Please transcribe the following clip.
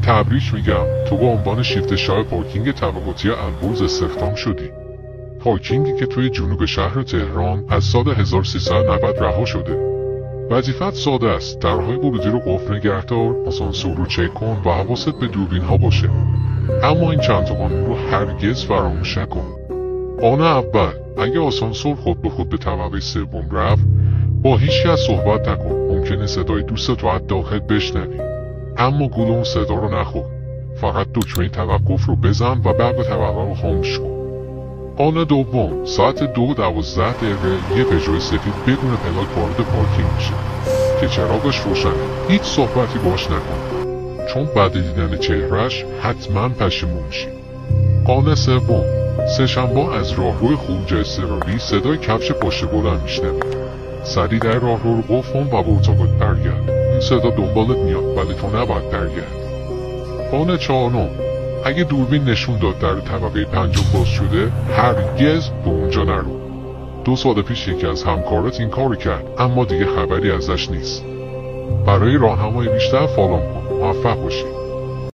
تبریک میگم، تو به عنوان شیفت شاه پارکینگ طبقاتی البرز استخدام شدی. پارکینگی که توی جنوب شهر تهران از سال 1390 رها شده. وظیفت ساده است، درهای ورودی رو قفل نگه دار، آسانسور رو چک کن و حواست به دوربین ها باشه. اما این چند تا قانون رو هرگز فراموش نکن. قانون اول، اگه آسانسور خود به خود به طبقه سوم رفت، با هیچ کس صحبت نکن. ممکنه صدای دوستت رو از داخل بشنوی، اما گول اون صدا رو نخور. فقط دکمه توقف رو بزن و بعد طبقه رو خاموش کن. قانون دوم، ساعت 2:12 یه پژو سفید بدون پلاک وارد پارکینگ میشه که چراغش روشنه. هیچ صحبتی باش نکن، چون بعد دیدن چهرهش حتما پشیمون میشی. قانون سوم، سه‌شنبه از راهروی خروج اضطراری صدای کفش پشت بلند میشنوی. سریع در راهرو رو قفل کن و به اتاقت برگرد. این صدا دنبالت میاد ولی تو نباید برگردی. قانون چهارم، اگه دوربین نشون داد در طبقه پنجم باز شده، هرگز به اونجا نرو. 2 سال پیش یکی از همکارات این کارو کرد، اما دیگه خبری ازش نیست. برای راهنمایی بیشتر فالو کن. موفق باشی.